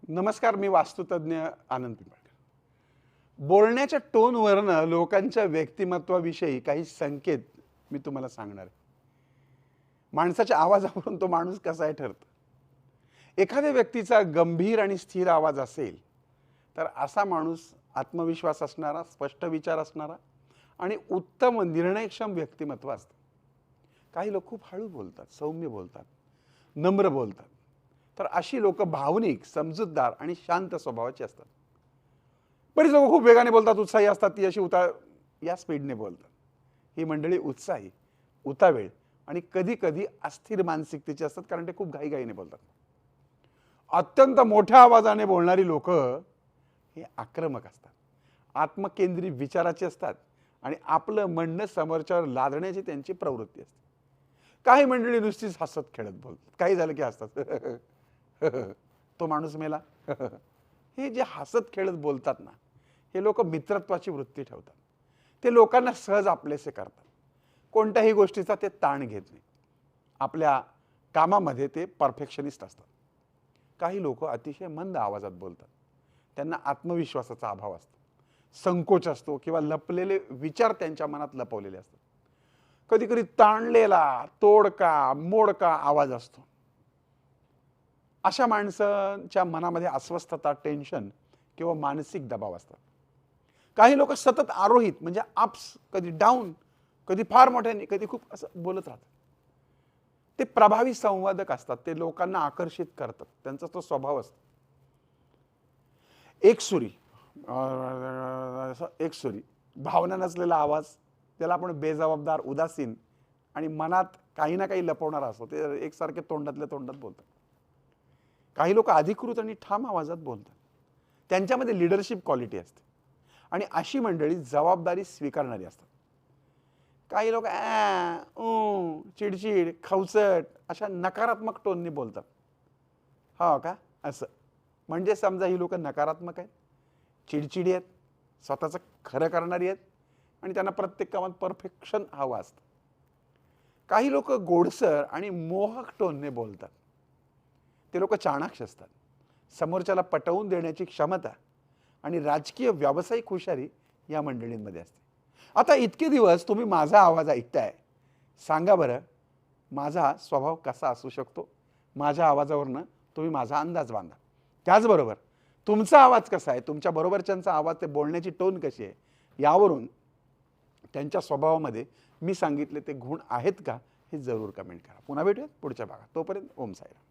नमस्कार, मी वास्तुतज्ञ आनंद पिंपळकर. बोलण्याच्या टोनवरनं लोकांच्या व्यक्तिमत्वाविषयी काही संकेत मी तुम्हाला सांगणार आहे. माणसाच्या आवाजावरून तो माणूस कसा आहे ठरतं. एखाद्या व्यक्तीचा गंभीर आणि स्थिर आवाज असेल तर असा माणूस आत्मविश्वास असणारा, स्पष्ट विचार असणारा आणि उत्तम निर्णयक्षम व्यक्तिमत्व असतं. काही लोक खूप हळू बोलतात, सौम्य बोलतात, नम्र बोलतात. तर अशी लोक भावनिक, समजूतदार आणि शांत स्वभावाची असतात. बरीच लोक खूप वेगाने बोलतात, उत्साही असतात, ती अशी या स्पीडने बोलतात. ही मंडळी उत्साही, उतावेळ आणि कधी कधी अस्थिर मानसिकतेची असतात, कारण ते खूप घाईघाईने बोलतात. अत्यंत मोठ्या आवाजाने बोलणारी लोक हे आक्रमक असतात, आत्मकेंद्रित विचाराचे असतात आणि आपलं म्हणणं समोरच्यावर लादण्याची त्यांची प्रवृत्ती असते. काही मंडळी नुसतीच हसत खेळत बोलतात, काही झालं की हसतात. तो माणूस मेला. हे जे हसत खेळत बोलतात ना, हे लोक मित्रत्वाची वृत्ती ठेवतात. ते लोकांना सहज आपलेसे करतात. कोणत्याही गोष्टीचा ते ताण घेत नाही. आपल्या कामामध्ये ते परफेक्शनिस्ट असतात. काही लोक अतिशय मंद आवाजात बोलतात. त्यांना आत्मविश्वासाचा अभाव असतो, संकोच असतो किंवा लपलेले विचार त्यांच्या मनात लपवलेले असतात. कधी कधी ताणलेला, तोडका मोडका आवाज असतो. अशा माणसांच्या मनामध्ये अस्वस्थता, टेन्शन किंवा मानसिक दबाव असतात. काही लोक सतत आरोहित म्हणजे अप्स, कधी डाऊन, कधी फार मोठ्याने, कधी खूप असं बोलत राहतात. ते प्रभावी संवादक असतात. ते लोकांना आकर्षित करतात. त्यांचा तो स्वभाव असतो. एकसुरी, एकसुरी भावना नसलेला आवाज, त्याला आपण बेजबाबदार, उदासीन आणि मनात काही ना काही लपवणारा असतो. ते एकसारखे तोंडातल्या तोंडात बोलतात. काही लोक अधिकृत आणि ठाम आवाजात बोलतात. त्यांच्यामध्ये लीडरशिप क्वालिटी असते आणि अशी मंडळी जबाबदारी स्वीकारणारी असतात. काही लोक चिडचिड, खवचट अशा नकारात्मक टोनने बोलतात. हो का, असं म्हणजे समजा ही लोक नकारात्मक आहेत, चिडचिडी आहेत, स्वतःचं खरं करणारी आहेत आणि त्यांना प्रत्येक कामात परफेक्शन हवं असतं. काही लोक गोडसर आणि मोहक टोनने बोलतात. ते लोक चाणाक्ष असतात. समोरच्याला पटवून देण्याची क्षमता आणि राजकीय व्यावसायिक हुशारी या मंडळींमध्ये असते. आता इतके दिवस तुम्ही माझा आवाज ऐकताय, सांगा बरं माझा स्वभाव कसा असू शकतो. माझ्या आवाजावरनं तुम्ही माझा अंदाज बांधा. त्याचबरोबर तुमचा आवाज कसा आहे, तुमच्या बरोबरच्यांचा आवाज, ते बोलण्याची टोन कशी आहे, यावरून त्यांच्या स्वभावामध्ये मी सांगितले ते गुण आहेत का हे जरूर कमेंट करा. पुन्हा भेटूयात पुढच्या भागात. तोपर्यंत ओम साईराम.